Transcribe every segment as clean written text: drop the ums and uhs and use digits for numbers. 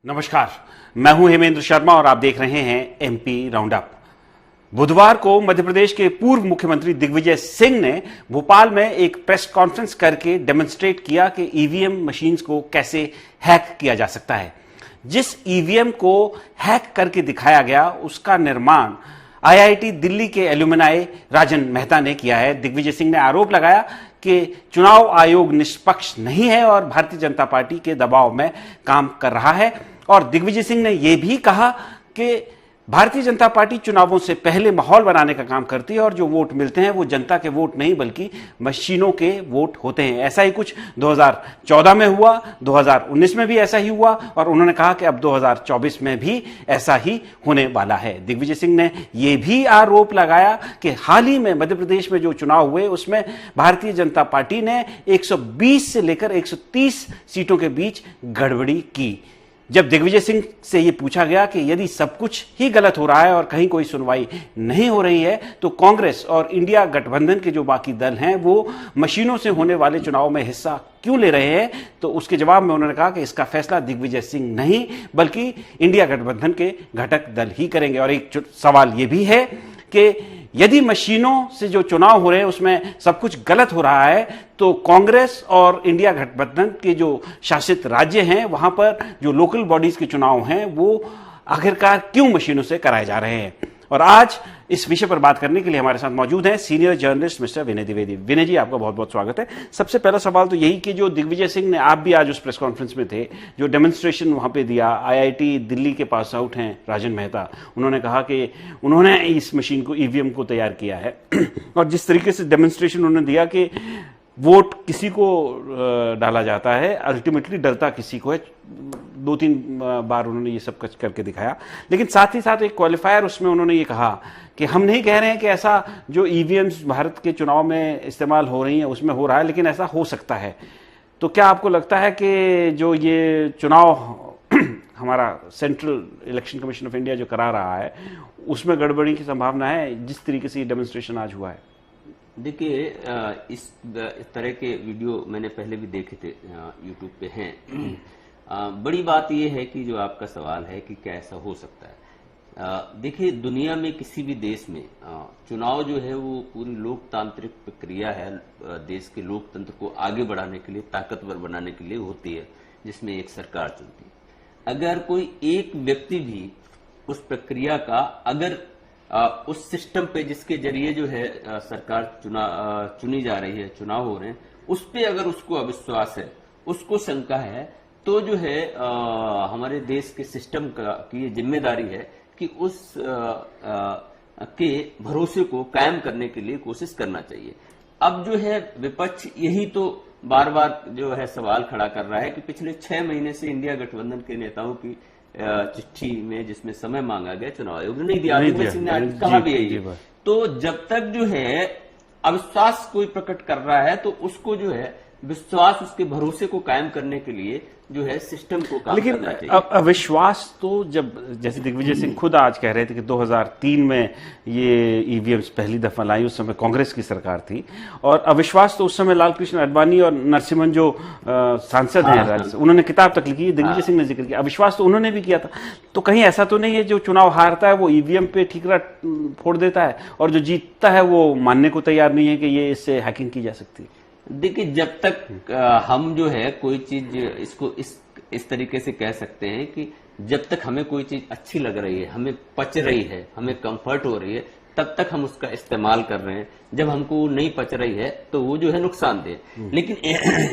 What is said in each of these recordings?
नमस्कार, मैं हूं हेमेंद्र शर्मा और आप देख रहे हैं एमपी राउंड अप। बुधवार को मध्य प्रदेश के पूर्व मुख्यमंत्री दिग्विजय सिंह ने भोपाल में एक प्रेस कॉन्फ्रेंस करके डेमोन्स्ट्रेट किया कि ईवीएम मशीन्स को कैसे हैक किया जा सकता है। जिस ईवीएम को हैक करके दिखाया गया उसका निर्माण आईआईटी दिल्ली के एल्यूमिनाई राजन मेहता ने किया है। दिग्विजय सिंह ने आरोप लगाया कि चुनाव आयोग निष्पक्ष नहीं है और भारतीय जनता पार्टी के दबाव में काम कर रहा है। और दिग्विजय सिंह ने यह भी कहा कि भारतीय जनता पार्टी चुनावों से पहले माहौल बनाने का काम करती है और जो वोट मिलते हैं वो जनता के वोट नहीं बल्कि मशीनों के वोट होते हैं। ऐसा ही कुछ 2014 में हुआ, 2019 में भी ऐसा ही हुआ और उन्होंने कहा कि अब 2024 में भी ऐसा ही होने वाला है। दिग्विजय सिंह ने यह भी आरोप लगाया कि हाल ही में मध्य प्रदेश में जो चुनाव हुए उसमें भारतीय जनता पार्टी ने 120 से लेकर 130 सीटों के बीच गड़बड़ी की। जब दिग्विजय सिंह से यह पूछा गया कि यदि सब कुछ ही गलत हो रहा है और कहीं कोई सुनवाई नहीं हो रही है तो कांग्रेस और इंडिया गठबंधन के जो बाकी दल हैं वो मशीनों से होने वाले चुनाव में हिस्सा क्यों ले रहे हैं, तो उसके जवाब में उन्होंने कहा कि इसका फैसला दिग्विजय सिंह नहीं बल्कि इंडिया गठबंधन के घटक दल ही करेंगे। और एक सवाल यह भी है कि यदि मशीनों से जो चुनाव हो रहे हैं उसमें सब कुछ गलत हो रहा है तो कांग्रेस और इंडिया गठबंधन के जो शासित राज्य हैं वहां पर जो लोकल बॉडीज के चुनाव हैं वो आखिरकार क्यों मशीनों से कराए जा रहे हैं। और आज इस विषय पर बात करने के लिए हमारे साथ मौजूद हैं सीनियर जर्नलिस्ट मिस्टर विनय द्विवेदी। विनय जी, आपका बहुत बहुत स्वागत है। सबसे पहला सवाल तो यही कि जो दिग्विजय सिंह ने, आप भी आज उस प्रेस कॉन्फ्रेंस में थे, जो डेमोन्स्ट्रेशन वहां पे दिया, आईआईटी दिल्ली के पास आउट हैं राजन मेहता, उन्होंने कहा कि उन्होंने इस मशीन को, ईवीएम को तैयार किया है और जिस तरीके से डेमोन्स्ट्रेशन उन्होंने दिया कि वोट किसी को डाला जाता है, अल्टीमेटली डरता किसी को है। 2-3 बार उन्होंने ये सब कुछ करके दिखाया, लेकिन साथ ही साथ एक क्वालिफायर उसमें उन्होंने ये कहा कि हम नहीं कह रहे हैं कि ऐसा जो ईवीएम्स भारत के चुनाव में इस्तेमाल हो रही हैं उसमें हो रहा है, लेकिन ऐसा हो सकता है। तो क्या आपको लगता है कि जो ये चुनाव हमारा central election commission of India जो करा रहा है उसमें गड़बड़ी की संभावना है जिस तरीके से ये डेमोन्स्ट्रेशन आज हुआ है? देखिए, इस तरह के वीडियो मैंने पहले भी देखे थे, यूट्यूब पे हैं। बड़ी बात यह है कि जो आपका सवाल है कि क्या ऐसा हो सकता है। देखिए, दुनिया में किसी भी देश में चुनाव जो है वो पूरी लोकतांत्रिक प्रक्रिया है, देश के लोकतंत्र को आगे बढ़ाने के लिए, ताकतवर बनाने के लिए होती है, जिसमें एक सरकार चुनती है। अगर कोई एक व्यक्ति भी उस प्रक्रिया का, अगर उस सिस्टम पे जिसके जरिए जो है सरकार चुनी जा रही है, चुनाव हो रहे हैं, उस पे अगर उसको अविश्वास है, उसको शंका है, तो जो है हमारे देश के सिस्टम की ये जिम्मेदारी है कि उस के भरोसे को कायम करने के लिए कोशिश करना चाहिए। अब जो है विपक्ष यही तो बार बार जो है सवाल खड़ा कर रहा है कि पिछले 6 महीने से इंडिया गठबंधन के नेताओं की चिट्ठी में जिसमें समय मांगा गया, चुनाव आयोग ने नहीं दिया, सिंह ने आज कहा भी यही। तो जब तक जो है अविश्वास कोई प्रकट कर रहा है तो उसको जो है विश्वास, उसके भरोसे को कायम करने के लिए जो है सिस्टम को काम करना चाहिए। अब अविश्वास तो, जब जैसे दिग्विजय सिंह खुद आज कह रहे थे कि 2003 में ये ईवीएम्स पहली दफा लाई, उस समय कांग्रेस की सरकार थी, और अविश्वास तो उस समय लाल कृष्ण आडवाणी और नरसिम्हन जो सांसद हैं राज्य से, उन्होंने किताब तक लिखी, दिग्विजय सिंह ने जिक्र किया, अविश्वास तो उन्होंने भी किया था। तो कहीं ऐसा तो नहीं है जो चुनाव हारता है वो ईवीएम पे ठीकरा फोड़ देता है और जो जीतता है वो मानने को तैयार नहीं है कि ये इससे हैकिंग की जा सकती है? देखिए, जब तक हम जो है कोई चीज इसको इस तरीके से कह सकते हैं कि जब तक हमें कोई चीज अच्छी लग रही है, हमें पच रही है, हमें कंफर्ट हो रही है, तब तक हम उसका इस्तेमाल कर रहे हैं। जब हमको नहीं पच रही है तो वो जो है नुकसानदेह। लेकिन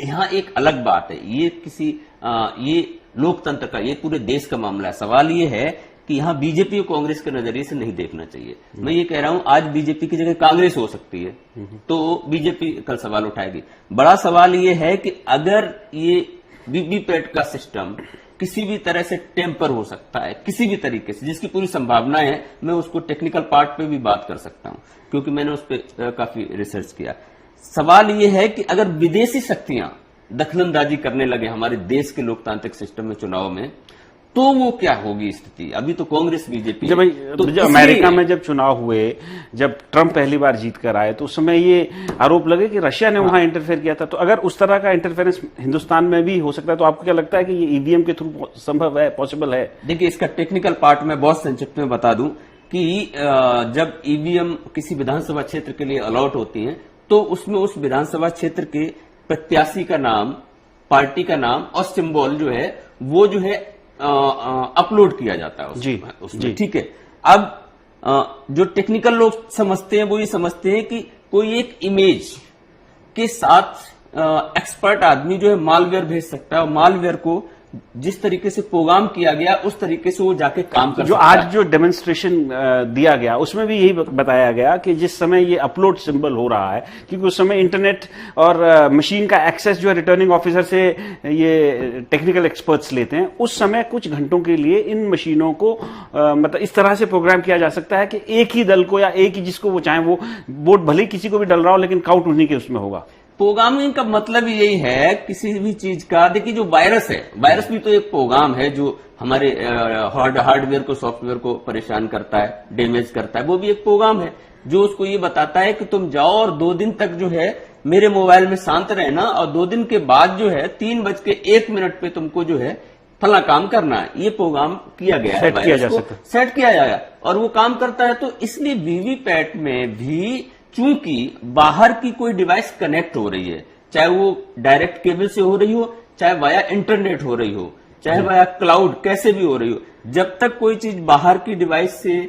यहाँ एक अलग बात है, ये लोकतंत्र का, ये पूरे देश का मामला है। सवाल ये है कि यहाँ बीजेपी और कांग्रेस के नजरिए से नहीं देखना चाहिए। मैं ये कह रहा हूं आज बीजेपी की जगह कांग्रेस हो सकती है तो बीजेपी कल सवाल उठाएगी। बड़ा सवाल ये है कि अगर ये वीवीपैट का सिस्टम किसी भी तरह से टेम्पर हो सकता है, किसी भी तरीके से, जिसकी पूरी संभावना है, मैं उसको टेक्निकल पार्ट पे भी बात कर सकता हूं क्योंकि मैंने उस पर काफी रिसर्च किया। सवाल ये है कि अगर विदेशी शक्तियां दखलंदाजी करने लगे हमारे देश के लोकतांत्रिक सिस्टम में, चुनाव में, तो वो क्या होगी स्थिति। अभी तो कांग्रेस बीजेपी जब अमेरिका में जब चुनाव हुए, जब ट्रंप पहली बार जीत कर आए, तो उस समय ये आरोप लगे कि रशिया ने वहां इंटरफेयर किया था। तो अगर उस तरह का इंटरफेरेंस हिंदुस्तान में भी हो सकता है, तो आपको क्या लगता है कि ये ईवीएम के थ्रू संभव है, पॉसिबल है? देखिए, इसका टेक्निकल पार्ट मैं बहुत संक्षिप्त में बता दूं कि जब ईवीएम किसी विधानसभा क्षेत्र के लिए अलॉट होती हैं, तो उसमें उस विधानसभा क्षेत्र के प्रत्याशी का नाम, पार्टी का नाम और सिंबल जो है वो जो है अपलोड किया जाता है उसमें, ठीक है। अब जो टेक्निकल लोग समझते हैं वो ये समझते हैं कि कोई एक इमेज के साथ एक्सपर्ट आदमी जो है मालवेयर भेज सकता है, और मालवेयर को जिस तरीके से प्रोग्राम किया गया उस तरीके से वो जाके काम कर जो सकता आज है। जो डेमोन्स्ट्रेशन दिया गया उसमें भी यही बताया गया कि जिस समय ये अपलोड सिंबल हो रहा है, क्योंकि उस समय इंटरनेट और मशीन का एक्सेस जो है रिटर्निंग ऑफिसर से ये टेक्निकल एक्सपर्ट्स लेते हैं, उस समय कुछ घंटों के लिए इन मशीनों को मतलब इस तरह से प्रोग्राम किया जा सकता है कि एक ही दल को या एक ही जिसको वो चाहे वो वोट भले ही किसी को भी डल रहा हो, लेकिन काउंट उन्हीं के उसमें होगा। प्रोग्रामिंग का मतलब यही है किसी भी चीज का। देखिए, जो वायरस है, वायरस भी तो एक प्रोग्राम है जो हमारे हार्डवेयर को, सॉफ्टवेयर को परेशान करता है, डैमेज करता है। वो भी एक प्रोग्राम है जो उसको ये बताता है कि तुम जाओ और 2 दिन तक जो है मेरे मोबाइल में शांत रहना, और 2 दिन के बाद जो है 3:01 पे तुमको जो है फला काम करना है। ये प्रोग्राम किया गया है, सेट किया जाएगा और वो काम करता है। तो इसलिए वीवीपैट में भी चूंकि बाहर की कोई डिवाइस कनेक्ट हो रही है, चाहे वो डायरेक्ट केबल से हो रही हो, चाहे वाया इंटरनेट हो रही हो, चाहे वाया क्लाउड, कैसे भी हो रही हो, जब तक कोई चीज बाहर की डिवाइस से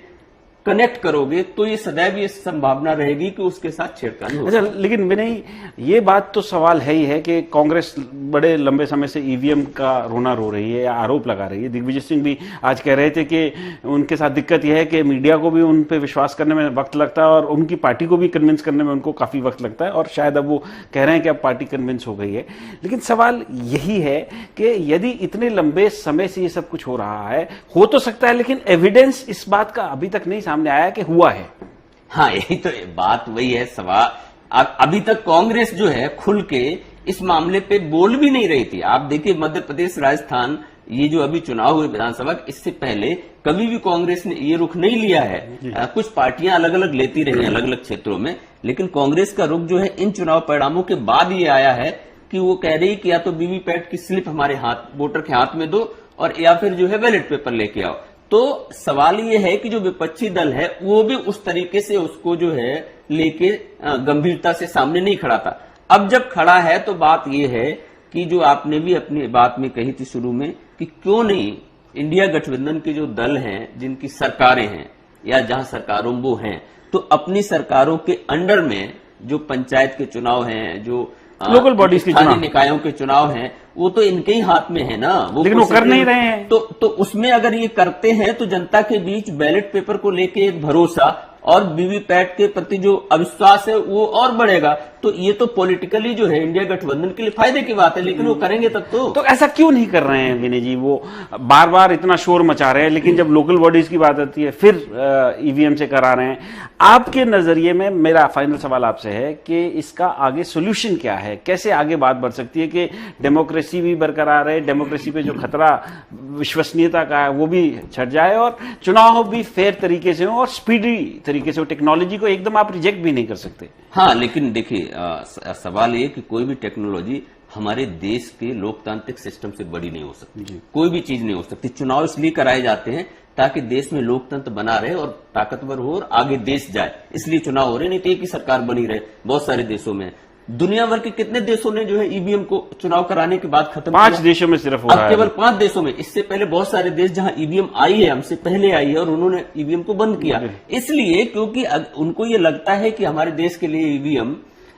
कनेक्ट करोगे तो ये सदैव ये संभावना रहेगी कि उसके साथ छेड़खानी हो। अच्छा, लेकिन विनय, ये बात तो सवाल है ही है कि कांग्रेस बड़े लंबे समय से ईवीएम का रोना रो रही है या आरोप लगा रही है। दिग्विजय सिंह भी आज कह रहे थे कि उनके साथ दिक्कत यह है कि मीडिया को भी उन पे विश्वास करने में वक्त लगता है और उनकी पार्टी को भी कन्विंस करने में उनको काफी वक्त लगता है, और शायद अब वो कह रहे हैं कि अब पार्टी कन्विंस हो गई है। लेकिन सवाल यही है कि यदि इतने लंबे समय से ये सब कुछ हो रहा है, हो तो सकता है, लेकिन एविडेंस इस बात का अभी तक नहीं सामने आया कि हुआ है। हाँ, यही तो बात वही है सवाल। अभी तक कांग्रेस जो है खुल के इस मामले पे बोल भी नहीं रही थी। आप देखिए, मध्य प्रदेश, राजस्थान, ये जो अभी चुनाव हुए विधानसभा, इससे पहले कभी भी कांग्रेस ने ये रुख नहीं लिया है। कुछ पार्टियां अलग अलग लेती रही अलग अलग क्षेत्रों में, लेकिन कांग्रेस का रुख जो है इन चुनाव परिणामों के बाद ये आया है कि वो कह रही कि या तो वीवीपैट की स्लिप हमारे हाथ, वोटर के हाथ में दो, और या फिर जो है बैलेट पेपर लेके आओ। तो सवाल ये है कि जो विपक्षी दल है वो भी उस तरीके से उसको जो है लेके गंभीरता से सामने नहीं खड़ा था। अब जब खड़ा है तो बात ये है कि जो आपने भी अपनी बात में कही थी शुरू में कि क्यों नहीं इंडिया गठबंधन के जो दल हैं, जिनकी सरकारें हैं या जहां सरकारों वो हैं, तो अपनी सरकारों के अंडर में जो पंचायत के चुनाव हैं, जो लोकल बॉडीज के चुनाव, निकायों के चुनाव हैं, वो तो इनके ही हाथ में है ना। लेकिन वो कर नहीं रहे हैं। तो उसमें अगर ये करते हैं तो जनता के बीच बैलेट पेपर को लेके एक भरोसा और वीवीपैट के प्रति जो अविश्वास है वो और बढ़ेगा। तो ये तो पॉलिटिकली जो है इंडिया गठबंधन के लिए फायदे की बात है, लेकिन वो करेंगे तब तो ऐसा क्यों नहीं कर रहे हैं विनय जी? वो बार बार इतना शोर मचा रहे हैं, लेकिन जब लोकल बॉडीज की बात आती है फिर ईवीएम से करा रहे हैं। आपके नजरिए में मेरा फाइनल सवाल आपसे है कि इसका आगे सोल्यूशन क्या है? कैसे आगे बात बढ़ सकती है कि डेमोक्रेसी भी बरकरार रहे, डेमोक्रेसी पे जो खतरा विश्वसनीयता का है वो भी छट जाए, और चुनाव भी फेयर तरीके से हो और स्पीडी तरीके से हो? टेक्नोलॉजी को एकदम आप रिजेक्ट भी नहीं कर सकते। हाँ, लेकिन देखिए, सवाल ये कि कोई भी टेक्नोलॉजी हमारे देश के लोकतांत्रिक सिस्टम से बड़ी नहीं हो सकती। कोई भी चीज नहीं हो सकती। चुनाव इसलिए कराए जाते हैं ताकि देश में लोकतंत्र बना रहे और ताकतवर हो और आगे देश जाए, इसलिए चुनाव हो रहे, नहीं तो एक ही सरकार बनी रहे। बहुत सारे देशों में, दुनिया भर के कितने देशों ने जो है ईवीएम को चुनाव कराने के बाद खत्म 5 देशों में सिर्फ हो रहा है। केवल 5 देशों में। इससे पहले बहुत सारे देश जहां ईवीएम आई है, हमसे पहले आई है, और उन्होंने ईवीएम को बंद किया। इसलिए क्योंकि उनको ये लगता है कि हमारे देश के लिए ईवीएम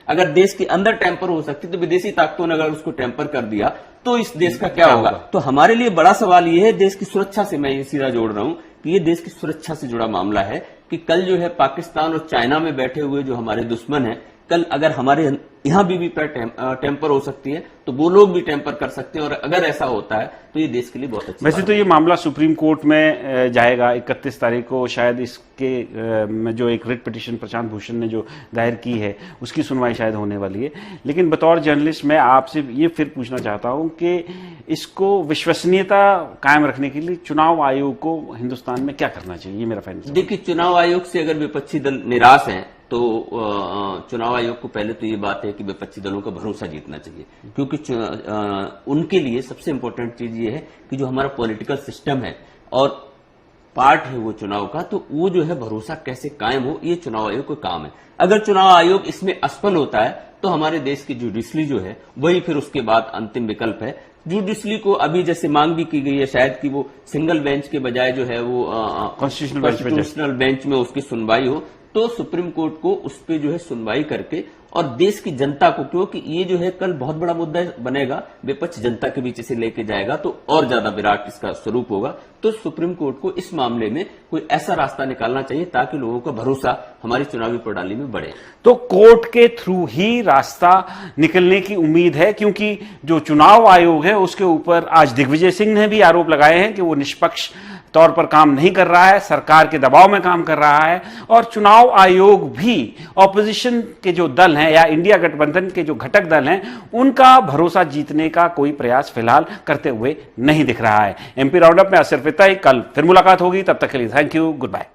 अगर देश के अंदर टेम्पर हो सकती तो विदेशी ताकतों ने अगर उसको टेम्पर कर दिया तो इस देश का क्या होगा? तो हमारे लिए बड़ा सवाल ये है, देश की सुरक्षा से मैं ये सीधा जोड़ रहा हूं कि ये देश की सुरक्षा से जुड़ा मामला है कि कल जो है पाकिस्तान और चाइना में बैठे हुए जो हमारे दुश्मन है, कल अगर हमारे यहाँ भी टेम्पर हो सकती है, तो वो लोग भी टेम्पर कर सकते हैं, और अगर ऐसा होता है तो ये देश के लिए बहुत अच्छी वैसे बात तो है। ये मामला सुप्रीम कोर्ट में जाएगा 31 तारीख को, शायद इसके में जो एक रिट पिटीशन प्रशांत भूषण ने जो दायर की है उसकी सुनवाई शायद होने वाली है। लेकिन बतौर जर्नलिस्ट मैं आपसे ये फिर पूछना चाहता हूं कि इसको विश्वसनीयता कायम रखने के लिए चुनाव आयोग को हिंदुस्तान में क्या करना चाहिए, ये मेरा फाइनल सवाल। देखिए, चुनाव आयोग से अगर विपक्षी दल निराश हैं तो चुनाव आयोग को पहले तो ये बात है कि विपक्षी दलों का भरोसा जीतना चाहिए, क्योंकि उनके लिए सबसे इंपॉर्टेंट चीज ये है कि जो हमारा पॉलिटिकल सिस्टम है और पार्ट है वो चुनाव का, तो वो जो है भरोसा कैसे कायम हो, ये चुनाव आयोग का काम है। अगर चुनाव आयोग इसमें असफल होता है तो हमारे देश की जुडिशरी जो है वही फिर उसके बाद अंतिम विकल्प है। जुडिशरी को अभी जैसे मांग भी की गई है शायद कि वो सिंगल बेंच के बजाय जो है वो कॉन्स्टिट्यूशनल बेंच में उसकी सुनवाई हो, तो सुप्रीम कोर्ट को उस पर जो है सुनवाई करके और देश की जनता को, क्योंकि ये जो है कल बहुत बड़ा मुद्दा बनेगा, विपक्ष जनता के बीच इसे लेके जाएगा तो और ज्यादा विराट इसका स्वरूप होगा, तो सुप्रीम कोर्ट को इस मामले में कोई ऐसा रास्ता निकालना चाहिए ताकि लोगों का भरोसा हमारी चुनावी प्रणाली में बढ़े। तो कोर्ट के थ्रू ही रास्ता निकलने की उम्मीद है, क्योंकि जो चुनाव आयोग है उसके ऊपर आज दिग्विजय सिंह ने भी आरोप लगाए हैं कि वो निष्पक्ष तौर पर काम नहीं कर रहा है, सरकार के दबाव में काम कर रहा है, और चुनाव आयोग भी ऑपोजिशन के जो दल हैं या इंडिया गठबंधन के जो घटक दल हैं उनका भरोसा जीतने का कोई प्रयास फिलहाल करते हुए नहीं दिख रहा है। एमपी राउंडअप में सिर्फ इतना ही। कल फिर मुलाकात होगी, तब तक के लिए थैंक यू, गुड बाय।